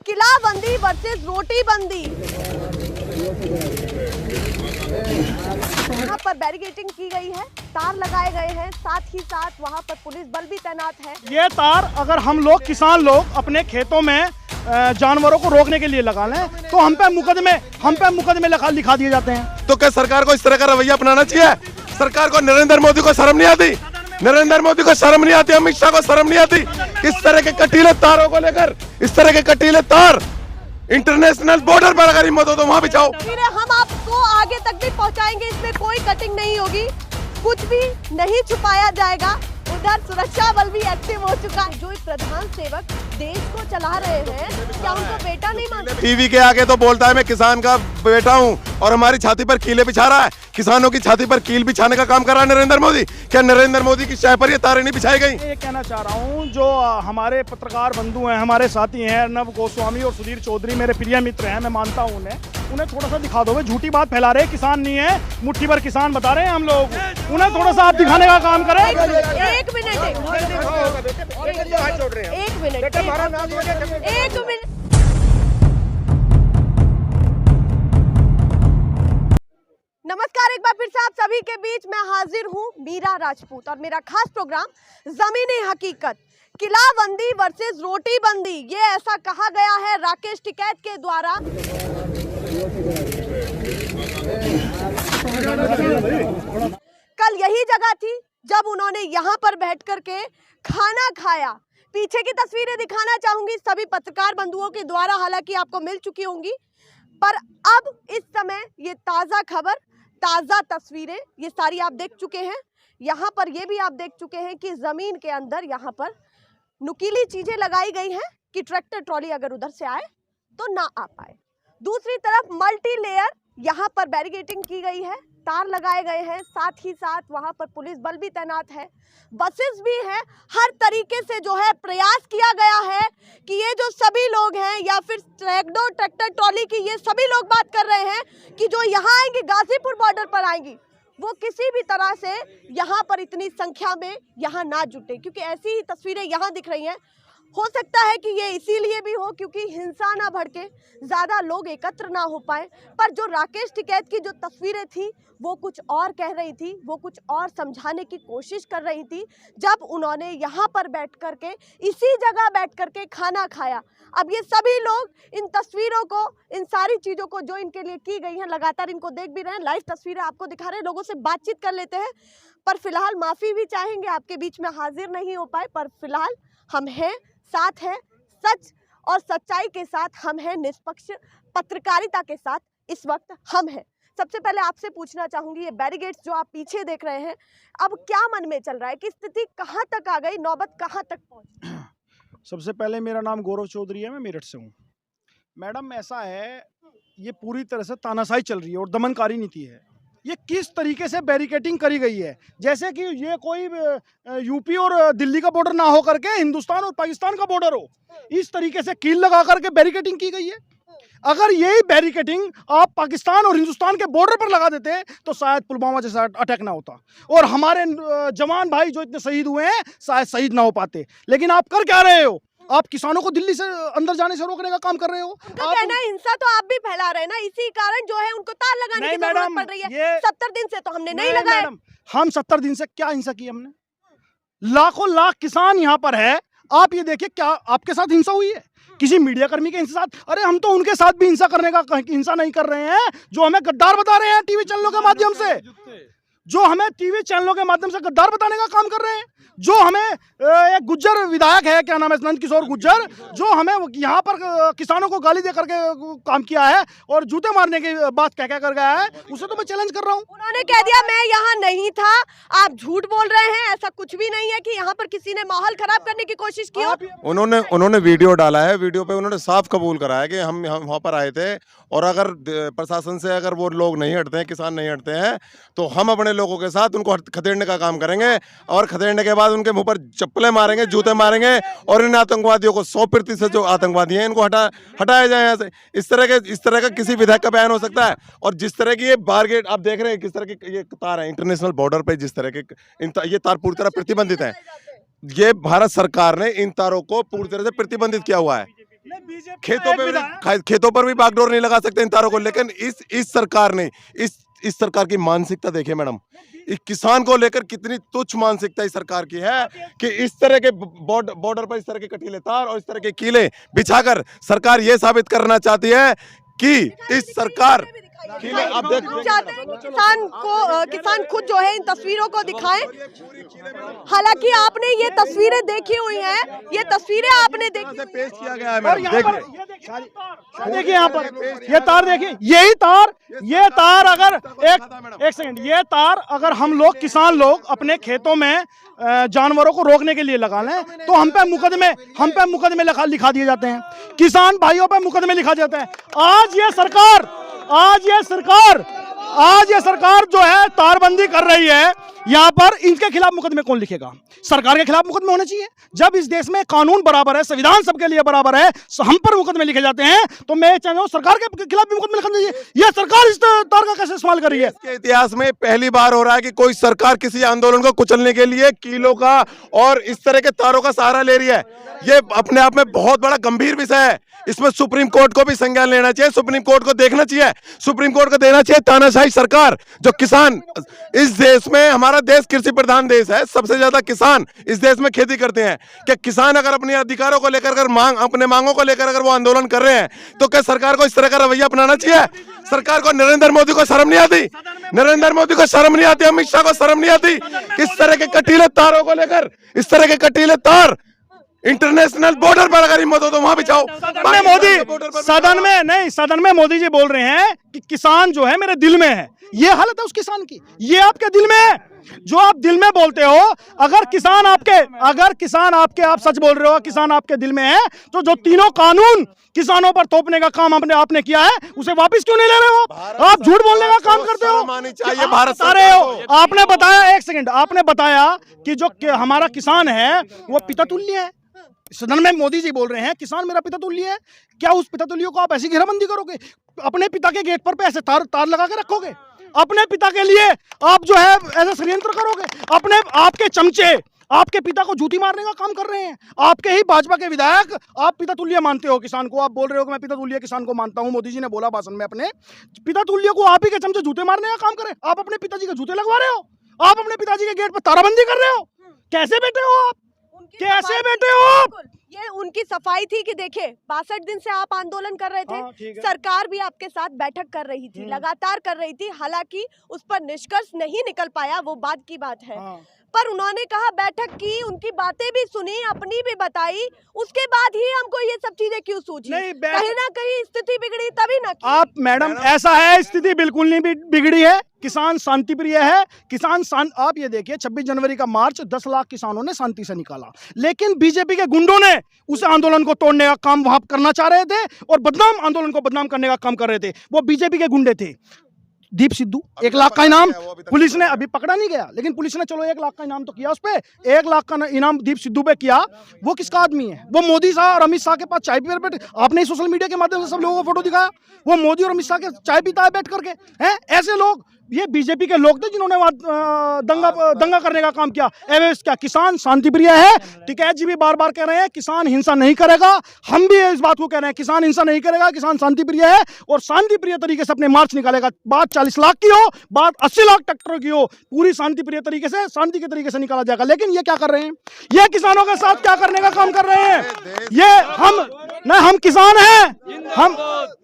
किला बंदी वर्सेस रोटी बंदी। यहाँ पर बैरिकेडिंग की गई है, तार लगाए गए हैं, साथ ही साथ वहाँ पर पुलिस बल भी तैनात है। ये तार अगर हम लोग किसान लोग अपने खेतों में जानवरों को रोकने के लिए लगा लें तो हम पे मुकदमे लिखा दिए जाते हैं। तो क्या सरकार को इस तरह का रवैया अपनाना चाहिए? सरकार को, नरेंद्र मोदी को शर्म नहीं आती? नरेंद्र मोदी को शर्म नहीं आती? अमित शाह को शर्म नहीं आती? इस तरह के कटीले तारों को लेकर, इस तरह के कटीले तार इंटरनेशनल बॉर्डर पर अगर हिम्मत हो तो वहां बिछाओ। हम आपको आगे तक भी पहुंचाएंगे, इसमें कोई कटिंग नहीं होगी, कुछ भी नहीं छुपाया जाएगा। उधर सुरक्षा बल भी एक्टिव हो चुका है। जो प्रधान सेवक देश को चला रहे हैं, क्या उनको बेटा नहीं मानते? टीवी के आगे तो बोलता है मैं किसान का बेटा हूं और हमारी छाती पर कीले बिछा रहा है। किसानों की छाती पर कील बिछाने का काम कर रहा है नरेंद्र मोदी। क्या नरेंद्र मोदी की चाय पर ये तारें नहीं बिछाई गई? ये कहना चाह रहा हूँ, जो हमारे पत्रकार बंधु हैं, हमारे साथी हैं अर्नब गोस्वामी और सुधीर चौधरी, मेरे प्रिय मित्र हैं, मैं मानता हूँ उन्हें थोड़ा सा दिखा दो। वे झूठी बात फैला रहे हैं, किसान नहीं है, मुट्ठी भर किसान बता रहे हैं हम लोग। उन्हें थोड़ा सा आप दिखाने का काम करें। एक मिनट नमस्कार, एक बार फिर से आप सभी के बीच मैं हाजिर हूं मीरा राजपूत और मेरा खास प्रोग्राम जमीनी हकीकत, किला बंदी वर्सेस रोटी बंदी। ये ऐसा कहा गया है राकेश टिकैत के द्वारा। कल यही जगह थी जब उन्होंने यहाँ पर बैठ करके खाना खाया। पीछे की तस्वीरें दिखाना चाहूंगी सभी पत्रकार बंधुओं के द्वारा, हालांकि आपको मिल चुकी होंगी, पर अब इस समय ये ताज़ा खबर, ताज़ा तस्वीरें, ये सारी आप देख चुके हैं। यहाँ पर ये भी आप देख चुके हैं कि ज़मीन के अंदर यहाँ पर नुकीली चीज़ें लगाई गई हैं कि ट्रैक्टर ट्रॉली अगर उधर से आए तो ना आ पाए। दूसरी तरफ मल्टी लेयर यहाँ पर बैरिकेडिंग की गई है, तार लगाए गए हैं, साथ ही साथ वहाँ पर पुलिस बल भी तैनात है, बसेस भी हैं। हर तरीके से जो है प्रयास किया गया है कि ये जो सभी लोग हैं या फिर ट्रैक्टर ट्रॉली की ये सभी लोग बात कर रहे हैं कि जो यहाँ आएंगी, गाजीपुर बॉर्डर पर आएंगी, वो किसी भी तरह से यहाँ पर इतनी संख्या में यहाँ ना जुटे, क्योंकि ऐसी ही तस्वीरें यहाँ दिख रही हैं। हो सकता है कि ये इसीलिए भी हो क्योंकि हिंसा ना भड़के, ज़्यादा लोग एकत्र ना हो पाए। पर जो राकेश टिकैत की जो तस्वीरें थी वो कुछ और कह रही थी, वो कुछ और समझाने की कोशिश कर रही थी जब उन्होंने यहाँ पर बैठ करके, इसी जगह बैठ करके खाना खाया। अब ये सभी लोग इन तस्वीरों को, इन सारी चीज़ों को जो इनके लिए की गई हैं, लगातार इनको देख भी रहे हैं, लाइव तस्वीरें आपको दिखा रहे हैं, लोगों से बातचीत कर लेते हैं। पर फिलहाल माफ़ी भी चाहेंगे, आपके बीच में हाजिर नहीं हो पाए, पर फिलहाल हम हैं, साथ है सच और सच्चाई के साथ हम हैं, निष्पक्ष पत्रकारिता के साथ इस वक्त हम हैं। सबसे पहले आपसे पूछना चाहूंगी, ये बैरिकेड्स जो आप पीछे देख रहे हैं, अब क्या मन में चल रहा है कि स्थिति कहां तक आ गई, नौबत कहां तक पहुंची? सबसे पहले मेरा नाम गौरव चौधरी है, मैं मेरठ से हूँ। मैडम, ऐसा है, ये पूरी तरह से तानाशाही चल रही है और दमनकारी नीति है। ये किस तरीके से बैरिकेडिंग करी गई है, जैसे कि ये कोई यूपी और दिल्ली का बॉर्डर ना हो करके हिंदुस्तान और पाकिस्तान का बॉर्डर हो, इस तरीके से कील लगा करके बैरिकेडिंग की गई है। अगर यही बैरिकेडिंग आप पाकिस्तान और हिंदुस्तान के बॉर्डर पर लगा देते तो शायद पुलवामा जैसा अटैक ना होता और हमारे जवान भाई जो इतने शहीद हुए हैं शायद शहीद ना हो पाते। लेकिन आप कर क्या रहे हो? आप किसानों को दिल्ली से अंदर जाने से रोकने का काम कर रहे हो। कहना है हिंसा तो आप भी फैला रहे हैं ना, इसी कारण जो है उनको तार लगाने की जरूरत पड़ रही है। 70 दिन से तो हमने नहीं लगाया। हम 70 दिन से क्या हिंसा की हमने? लाखों लाख किसान यहाँ पर है, आप ये देखिए, क्या आपके साथ हिंसा हुई है? किसी मीडिया कर्मी के साथ? अरे हम तो उनके साथ भी हिंसा करने का, हिंसा नहीं कर रहे हैं जो हमें गद्दार बता रहे हैं टीवी चैनलों के माध्यम से, जो हमें टीवी चैनलों के माध्यम से गद्दार बताने का काम कर रहे हैं, जो हमें एक गुज्जर विधायक है, क्या नाम है, नंद किशोर गुज्जर, जो हमें यहाँ पर किसानों को गाली दे करके काम किया है और जूते मारने की बात कह कर गया है, उसे तो मैं चैलेंज कर रहा हूँ। उन्होंने कह दिया मैं यहाँ नहीं था, आप झूठ बोल रहे हैं, ऐसा कुछ भी नहीं है कि यहाँ पर किसी ने माहौल खराब करने की कोशिश की हो। उन्होंने वीडियो डाला है, वीडियो पे उन्होंने साफ कबूल करा है कि हम वहाँ पर आए थे और अगर प्रशासन से अगर वो लोग नहीं हटते हैं, किसान नहीं हटते हैं, तो हम अपने लोगों के साथ उनको खदेड़ने का काम करेंगे और खदेड़ने के बाद उनके मुंह पर चप्पलें मारेंगे, जूते मारेंगे और इन आतंकवादियों को 100% जो आतंकवादी हैं इनको हटाया जाए यहाँ से। इस तरह का किसी विधायक का बयान हो सकता है? और जिस तरह की ये बारगेट आप देख रहे हैं, किस तरह के ये तार है इंटरनेशनल बॉर्डर पे, जिस तरह के ये तार पूरी तरह प्रतिबंधित है। ये भारत सरकार ने इन तारों को पूरी तरह से प्रतिबंधित किया हुआ है। खेतों पर भी बागडोर नहीं लगा सकते इन तारों को। लेकिन इस सरकार ने इस सरकार की मानसिकता देखिए मैडम, इस किसान को लेकर कितनी तुच्छ मानसिकता इस सरकार की है कि इस तरह के बॉर्डर पर इस तरह के कटीले तार और इस तरह के कीले बिछाकर सरकार ये साबित करना चाहती है कि इस सरकार आप चाहते हैं कि किसान खुद जो है इन तस्वीरों को दिखाएं। हालांकि आपने ये तस्वीरें देखी हुई हैं, ये तस्वीरें आपने देखी पेश किया गया है मैडम। देखिए यहाँ पर ये तार देखिए, ये तार अगर एक सेकंड, ये तार अगर हम लोग किसान लोग अपने खेतों में जानवरों को रोकने के लिए लगा लें तो हम पे मुकदमे लिखा दिए जाते हैं, किसान भाइयों पे मुकदमे लिखा जाते हैं। आज ये सरकार जो है तारबंदी कर रही है, यहाँ पर इनके खिलाफ मुकदमे कौन लिखेगा? सरकार के खिलाफ मुकदमे होने चाहिए। जब इस देश में कानून बराबर है, संविधान सबके लिए बराबर है, हम पर मुकदमे लिखे जाते हैं, तो मैं चाहता हूँ सरकार के खिलाफ भी मुकदमे लिखना चाहिए। ये सरकार इस तार का कैसे इस्तेमाल कर रही है? इसके इतिहास में पहली बार हो रहा है कि कोई सरकार किसी आंदोलन को कुचलने के लिए कीलों का और इस तरह के तारों का सहारा ले रही है। ये अपने आप में बहुत बड़ा गंभीर विषय है। इसमें सुप्रीम कोर्ट को भी संज्ञान लेना चाहिए, सुप्रीम कोर्ट को देखना चाहिए, सुप्रीम कोर्ट को देना चाहिए तानाशाही सरकार। जो किसान इस देश में, हमारा देश कृषि प्रधान देश है, सबसे ज्यादा किसान इस देश में खेती करते हैं। क्या किसान अगर अपने अधिकारों को लेकर अपने मांगों को लेकर अगर वो आंदोलन कर रहे हैं तो क्या सरकार को इस तरह का रवैया अपनाना चाहिए? सरकार को, नरेंद्र मोदी को शर्म नहीं आती? नरेंद्र मोदी को शर्म नहीं आती? अमित शाह को शर्म नहीं आती? इस तरह के कटीले तारों को लेकर, इस तरह के कटीले तार इंटरनेशनल बॉर्डर पर अगर हिम्मत हो तो वहां बिछाओ। सदन में मोदी जी बोल रहे हैं कि किसान जो है मेरे दिल में है। ये हालत है उस किसान की, ये आपके दिल में है जो आप दिल में बोलते हो। अगर किसान आपके आप सच बोल रहे हो, किसान आपके दिल में है, तो जो तीनों कानून किसानों पर थोपने का काम आपने किया है उसे वापस क्यों नहीं ले रहे हो? आप झूठ बोलने का काम करते हो। भारत बता रहे हो, आपने बताया, एक सेकंड, आपने बताया कि जो हमारा किसान है वो पिता तुल्य है। सदन में मोदी जी बोल रहे हैं किसान मेरा पिता तुल्य है। क्या उस पिता तुल्य को आप ऐसी घेराबंदी करोगे? अपने पिता के गेट पर ऐसे तार लगा के रखोगे? अपने पिता के लिए आप जो है ऐसा षड्यंत्र करोगे? आपके चमचे आपके पिता को जूती मारने का काम कर रहे हैं। आपके ही भाजपा के विधायक, आप पिता तुल्य मानते हो किसान को, आप बोल रहे हो कि मैं पिता तुल्य किसान को मानता हूं। मोदी जी ने बोला भाषण में अपने, पिता तुल्य को आप ही के चमचे जूते मारने का काम करें। आप अपने पिताजी के जूते लगवा रहे हो, आप अपने पिताजी के गेट पर ताराबंदी कर रहे हो। कैसे बैठे हो आप? कैसे बैठे हो आप? ये उनकी सफाई थी कि देखिए 62 दिन से आप आंदोलन कर रहे थे, सरकार भी आपके साथ बैठक कर रही थी, लगातार कर रही थी। हालांकि उस पर निष्कर्ष नहीं निकल पाया, वो बात की बात है। पर उन्होंने कहा बैठक की, उनकी बातें भी सुनी, अपनी भी बताई, उसके बाद ही हमको ये सब चीजें क्यों सूझी? कहीं ना कहीं स्थिति बिगड़ी तभी ना। आप मैडम ऐसा है, स्थिति बिल्कुल नहीं बिगड़ी है। किसान शांति प्रिय है। आप ये देखिए 26 जनवरी का मार्च 10 लाख किसानों ने शांति से निकाला, लेकिन बीजेपी के गुंडों ने उस आंदोलन को तोड़ने का काम वहां करना चाह रहे थे और आंदोलन को बदनाम करने का काम कर रहे थे। वो बीजेपी के गुंडे थे। दीप सिद्धू 1 लाख का इनाम पुलिस ने, अभी पकड़ा नहीं गया, लेकिन पुलिस ने चलो 1 लाख का इनाम तो किया उस पे। 1 लाख का इनाम दीप सिद्धू पे किया। वो किसका आदमी है? वो मोदी शाह और अमित शाह के पास चाय पी बैठे। आपने सोशल मीडिया के माध्यम से सब लोगों को फोटो दिखाया, वो मोदी और अमित शाह के चाय पीता है बैठ करके। हैं ऐसे लोग, ये बीजेपी के लोग थे जिन्होंने दंगा करने का काम किया। क्या किसान शांति प्रिय है? टिकैत जी भी बार बार कह रहे हैं किसान हिंसा नहीं करेगा, हम भी इस बात को कह रहे हैं किसान हिंसा नहीं करेगा, किसान शांति प्रिय है और शांति प्रिय तरीके से अपने मार्च निकालेगा। बात 40 लाख की हो, बात 80 लाख ट्रैक्टर की हो, पूरी शांति प्रिय तरीके से, शांति के तरीके से निकाला जाएगा। लेकिन ये क्या कर रहे हैं? ये किसानों के साथ क्या करने का काम कर रहे हैं? ये हम किसान हैं, हम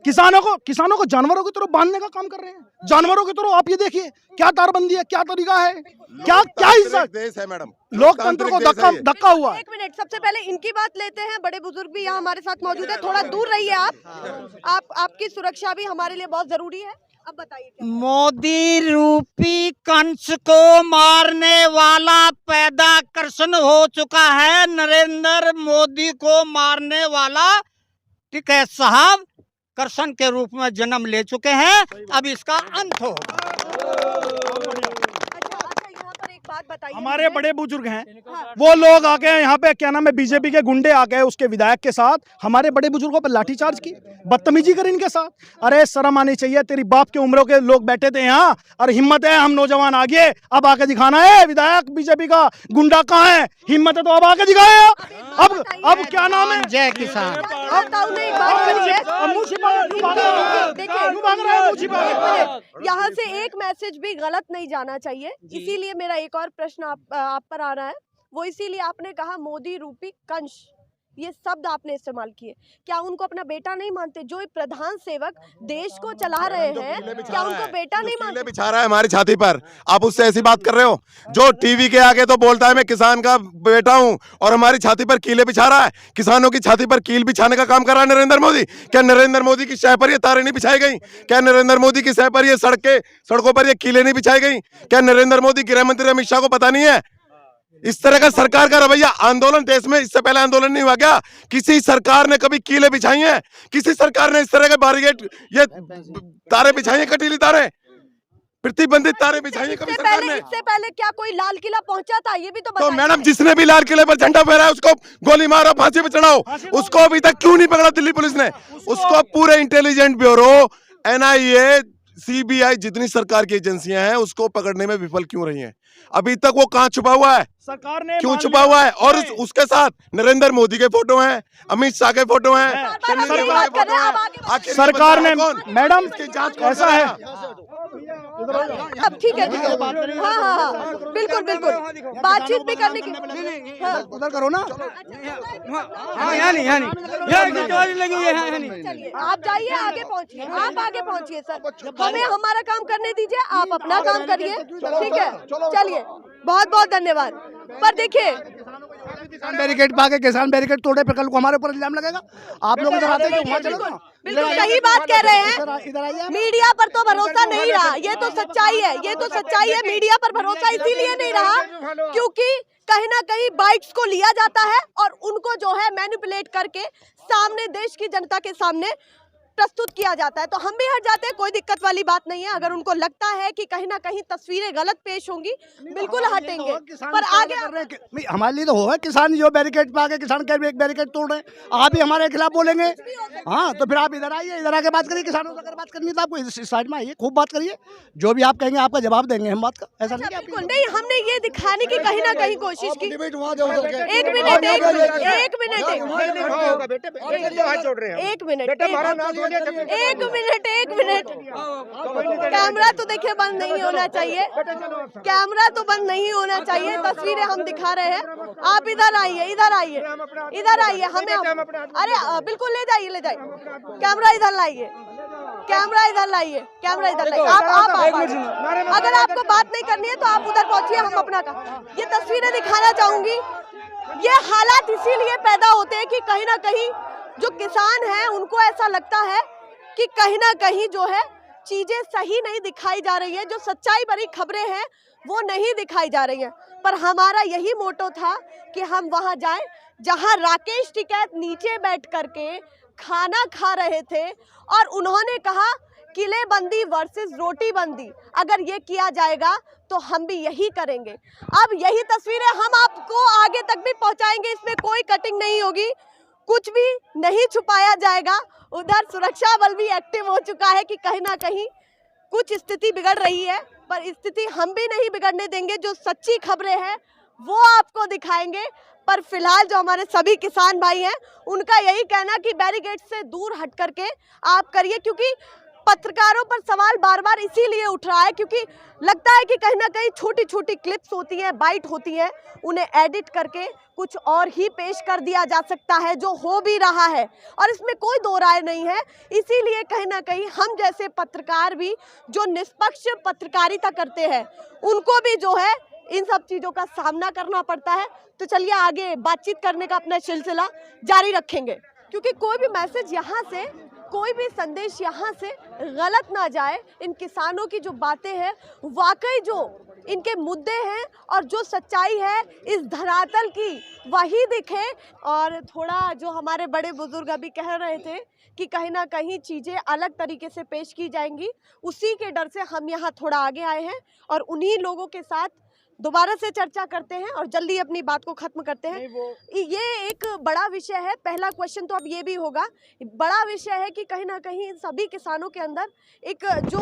किसानों को जानवरों की तरह बांधने का काम कर रहे हैं। जानवरों की तरह आप ये देखिए क्या तारबंदी है, क्या तरीका है, क्या इज्जत देश है मैडम, लोकतंत्र को धक्का हुआ। एक मिनट, सबसे पहले इनकी बात लेते हैं। बड़े बुजुर्ग भी यहाँ हमारे साथ मौजूद है, थोड़ा दूर रहिए आप। आपकी सुरक्षा भी हमारे लिए बहुत जरूरी है। अब बताइए। मोदी रूपी कंस को मारने वाला पैदा कृष्ण हो चुका है। नरेंद्र मोदी को मारने वाला टिकैत साहब कृष्ण के रूप में जन्म ले चुके हैं। अब इसका अंत होगा। अच्छा, यहाँ पर एक बात बताइए हमारे मुझे। बड़े बुजुर्ग हैं, हाँ। वो लोग आके यहाँ पे क्या नाम है बीजेपी के गुंडे आके उसके विधायक के साथ हमारे बड़े बुजुर्गों पर लाठीचार्ज की, बदतमीजी करी इनके साथ। अरे शर्म आनी चाहिए, तेरी बाप के उम्रों के लोग बैठे थे यहाँ और हिम्मत है हम नौजवान आगे अब आके दिखाना है विधायक बीजेपी का गुंडा कहाँ है, हिम्मत है तो अब आके दिखाए। अब क्या नाम है, जय किसान। बताओ नहीं, बात करिए। देखिए, यहाँ से एक मैसेज भी गलत नहीं जाना चाहिए, इसीलिए मेरा एक और प्रश्न आप पर आ रहा है। वो इसीलिए आपने कहा मोदी रूपी कंस, ये शब्द आपने इस्तेमाल किए। क्या उनको अपना बेटा नहीं मानते? जो प्रधान सेवक देश को चला रहे हैं, क्या उनको बेटा नहीं मानते? बिछा रहा है हमारी छाती पर, आप उससे ऐसी बात कर रहे हो? जो टीवी के आगे तो बोलता है मैं किसान का बेटा हूं और हमारी छाती पर कीले बिछा रहा है, किसानों की छाती पर कील बिछाने का काम कर रहा है नरेंद्र मोदी। क्या नरेंद्र मोदी की शह पर ये तारें नहीं बिछाई गई? क्या नरेंद्र मोदी की शह पर ये सड़कों पर ये कीले नहीं बिछाई गई? क्या नरेंद्र मोदी गृह मंत्री अमित शाह को पता नहीं है? इस तरह का सरकार का रवैया, आंदोलन देश में इससे पहले आंदोलन नहीं हुआ क्या? किसी सरकार ने कभी कीले बिछाई हैं? किसी सरकार ने इस तरह के बैरिकेड ये तारे बिछाई हैं, कटीली तारे, प्रतिबंधित तारे बिछाई हैं कभी सरकार ने? इससे पहले क्या कोई लाल किला पहुंचा था? ये भी तो तो बताइए। मैडम जिसने भी लाल किले पर झंडा फहराया उसको गोली मारो, फांसी पे चढ़ाओ। उसको अभी तक क्यों नहीं पकड़ा दिल्ली पुलिस ने? उसको पूरे इंटेलिजेंट ब्यूरो, एनआईए, सीबीआई, जितनी सरकार की एजेंसियां हैं उसको पकड़ने में विफल क्यों रही हैं? अभी तक वो कहां छुपा हुआ है? सरकार ने क्यों छुपा हुआ है? और उसके साथ नरेंद्र मोदी के फोटो हैं, अमित शाह के फोटो हैं, सरकार ने मैडम ऐसा है। अब ठीक है, हाँ हाँ हाँ, बिल्कुल बिल्कुल, बातचीत भी करने की। उधर करो ना। चलिए आप जाइए, आगे पहुंचिए, आप आगे पहुंचिए सर, हमें हमारा काम करने दीजिए, आप अपना काम करिए, ठीक है? चलिए, बहुत बहुत धन्यवाद। पर देखिए, किसान बैरिकेड पा के किसान बैरिकेड तोड़े पे कल को हमारे ऊपर इल्जाम लगेगा। आप लोग इधर आते हैं, वहाँ चलो ना। बिल्कुल सही बात कह रहे हैं। मीडिया पर तो भरोसा नहीं रहा, ये तो सच्चाई है, ये तो सच्चाई है। मीडिया पर भरोसा इसीलिए नहीं रहा क्योंकि कहीं ना कहीं बाइट्स को लिया जाता है और उनको जो है मैनिपुलेट करके सामने देश की जनता के सामने प्रस्तुत किया जाता है। तो हम भी हट जाते हैं, कोई दिक्कत वाली बात नहीं है। अगर उनको लगता है कि कहीं ना कहीं तस्वीरें गलत पेश होंगी, बिल्कुल हटेंगे। पर आगे हमारे लिए तो हो किसान जो बैरिकेड पा के किसान के बैरिकेड तोड़ रहे हैं, आप भी हमारे खिलाफ बोलेंगे। हाँ तो फिर आप इधर आइए, इधर आके बात करिए। किसानों से अगर बात करनी है तो आपको इस साइड में आइए, खूब बात करिए। जो भी आप कहेंगे आपका जवाब देंगे हम बात का। ऐसा नहीं बिल्कुल नहीं, हमने ये दिखाने की कहीं ना कहीं कोशिश की। एक मिनट, एक मिनट, कैमरा तो देखिए बंद नहीं होना चाहिए, कैमरा तो बंद नहीं होना चाहिए। तस्वीरें हम दिखा रहे हैं, आप इधर आइए, इधर आइए, इधर आइए। हमें अरे बिल्कुल ले जाइए, ले जाइए। कैमरा इधर लाइए, कैमरा इधर लाइए, कैमरा इधर लाइए। आप अगर आपको बात नहीं करनी है तो आप उधर पहुंचिए, हम अपना काम। ये तस्वीरें दिखाना चाहूंगी। ये हालात इसीलिए पैदा होते हैं कि कहीं ना कहीं जो किसान हैं उनको ऐसा लगता है कि कहीं ना कहीं जो है चीजें सही नहीं दिखाई जा रही है, जो सच्चाई भरी खबरें हैं वो नहीं दिखाई जा रही हैं। पर हमारा यही मोटो था कि हम वहां जाएं जहां राकेश टिकैत नीचे बैठ करके खाना खा रहे थे और उन्होंने कहा किलेबंदी वर्सेस रोटी बंदी, अगर ये किया जाएगा तो हम भी यही करेंगे। अब यही तस्वीरें हम आपको आगे तक भी पहुंचाएंगे, इसमें कोई कटिंग नहीं होगी, कुछ भी नहीं छुपाया जाएगा। उधर सुरक्षा बल भी एक्टिव हो चुका है कि कहीं ना कहीं कुछ स्थिति बिगड़ रही है, पर स्थिति हम भी नहीं बिगड़ने देंगे। जो सच्ची खबरें हैं वो आपको दिखाएंगे। पर फिलहाल जो हमारे सभी किसान भाई हैं उनका यही कहना कि बैरिकेड से दूर हट करके आप करिए, क्योंकि पत्रकारों पर सवाल बार बार इसीलिए उठ रहा है क्योंकि लगता है कि कहीं ना कहीं छोटी छोटी क्लिप्स होती हैं, बाइट होती हैं, उन्हें एडिट करके कुछ और ही पेश कर दिया जा सकता है, जो हो भी रहा है और इसमें कोई दो राय नहीं है। इसीलिए कहीं ना कहीं हम जैसे पत्रकार भी जो निष्पक्ष पत्रकारिता करते हैं उनको भी जो है इन सब चीज़ों का सामना करना पड़ता है। तो चलिए आगे बातचीत करने का अपना सिलसिला जारी रखेंगे, क्योंकि कोई भी मैसेज यहाँ से, कोई भी संदेश यहाँ से गलत ना जाए। इन किसानों की जो बातें हैं, वाकई जो इनके मुद्दे हैं और जो सच्चाई है इस धरातल की वही दिखे। और थोड़ा जो हमारे बड़े बुजुर्ग अभी कह रहे थे कि कहीं ना कहीं चीज़ें अलग तरीके से पेश की जाएंगी, उसी के डर से हम यहाँ थोड़ा आगे आए हैं और उन्हीं लोगों के साथ दोबारा से चर्चा करते हैं और जल्दी अपनी बात को खत्म करते हैं। ये एक बड़ा विषय है। पहला क्वेश्चन तो अब ये भी होगा, बड़ा विषय है कि कहीं ना कहीं सभी किसानों के अंदर एक जो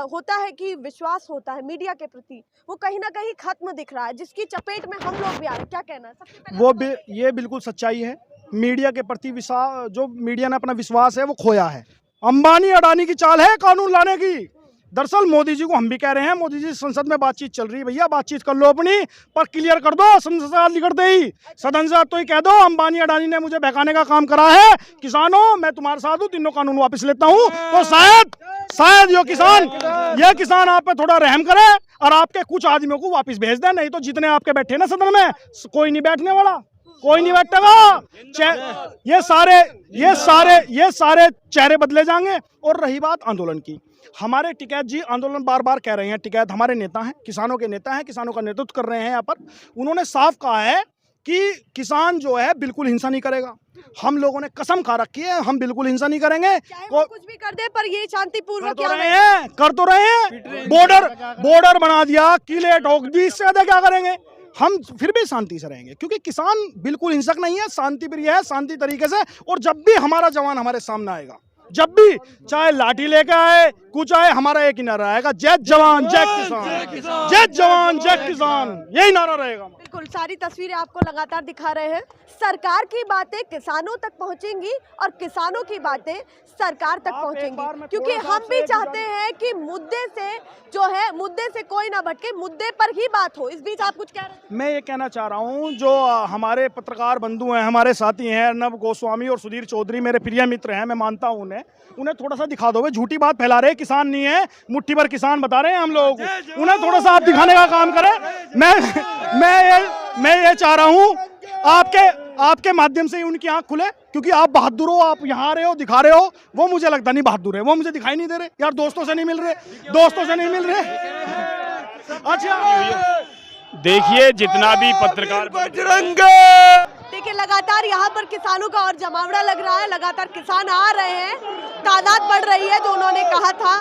होता है कि विश्वास होता है मीडिया के प्रति, वो कहीं ना कहीं खत्म दिख रहा है, जिसकी चपेट में हम लोग भी आ रहे हैं। क्या कहना है? सबसे पहले ये बिल्कुल सच्चाई है। मीडिया के प्रति विश्वास, जो मीडिया ने अपना विश्वास है वो खोया है। अंबानी अडानी की चाल है कानून लाने की। दरअसल मोदी जी को हम भी कह रहे हैं, मोदी जी संसद में बातचीत चल रही है, भैया बातचीत कर लो अपनी, पर क्लियर कर दो संसद से निकलते ही, सदन से तो ही कह दो अंबानी अडानी ने मुझे बहकाने का काम करा है, किसानों मैं तुम्हारे साथ हूँ, तीनों कानून वापस लेता हूँ। तो शायद ये किसान आप पे थोड़ा रहम करे और आपके कुछ आदमियों को वापस भेज दे, नहीं तो जितने आपके बैठे ना सदन में कोई नहीं बैठने वाला, कोई नहीं बैठेगा। ये सारे चेहरे बदले जाएंगे। और रही बात आंदोलन की, हमारे टिकैत जी आंदोलन बार बार कह रहे हैं, टिकैत हमारे नेता हैं, किसानों के नेता हैं, किसानों का नेतृत्व कर रहे हैं। यहाँ पर उन्होंने साफ कहा है कि किसान जो है बिल्कुल हिंसा नहीं करेगा। हम लोगों ने कसम खा रखी है, हम बिल्कुल हिंसा नहीं करेंगे। वो कुछ भी कर दे पर ये शांतिपूर्वक कर तो रहे हैं। बॉर्डर बना दिया, किले ठोक दी, इससे ज्यादा क्या करेंगे? हम फिर भी शांति से रहेंगे, क्योंकि किसान बिल्कुल हिंसक नहीं है, शांति प्रिय है, शांति तरीके से। और जब भी हमारा जवान हमारे सामने आएगा, जब भी चाहे लाठी लेकर आए, कुछ आए, हमारा एक ही नारा आएगा, जय जवान जय किसान, जय जवान जय किसान, यही नारा रहेगा। बिल्कुल, सारी तस्वीरें आपको लगातार दिखा रहे हैं। सरकार की बातें किसानों तक पहुंचेंगी और किसानों की बातें सरकार तक पहुंचेंगी, क्योंकि हम भी चाहते हैं कि मुद्दे से कोई ना भटके, मुद्दे पर ही बात हो। इस बीच आप कुछ कह रहे हैं? मैं ये कहना चाह रहा हूँ, जो हमारे पत्रकार बंधु हैं, हमारे साथी हैं, अर्नब गोस्वामी और सुधीर चौधरी मेरे प्रिय मित्र हैं, मैं मानता हूँ उन्हें थोड़ा सा दिखा दो। झूठी बात फैला रहे, किसान नहीं है, मुट्ठी भर किसान बता रहे हैं हम लोगों को, उन्हें थोड़ा सा आप दिखाने का काम करें। मैं ये चाह रहा हूँ आपके माध्यम से ही उनकी आंख खुले, क्योंकि आप बहादुर हो, आप यहाँ आ रहे हो, दिखा रहे हो, वो मुझे लगता नहीं बहादुर है, वो मुझे दिखाई नहीं दे रहे यार, दोस्तों से नहीं मिल रहे। अच्छा देखिए जितना भी पत्रकार देखिए, लगातार यहाँ पर किसानों का और जमावड़ा लग रहा है, लगातार किसान आ रहे हैं, तादाद बढ़ रही है। जो उन्होंने कहा था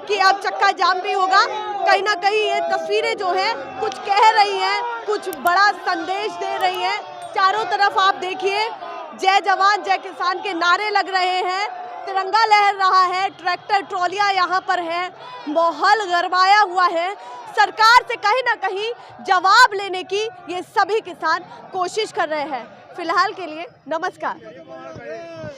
कि अब चक्का जाम भी होगा, कहीं ना कहीं ये तस्वीरें जो है कुछ कह रही हैं, कुछ बड़ा संदेश दे रही है। चारों तरफ आप देखिए, जय जवान जय किसान के नारे लग रहे हैं, तिरंगा लहर रहा है, ट्रैक्टर ट्रॉलियां यहाँ पर है, माहौल गरमाया हुआ है। सरकार से कहीं ना कहीं जवाब लेने की ये सभी किसान कोशिश कर रहे हैं। फिलहाल के लिए नमस्कार।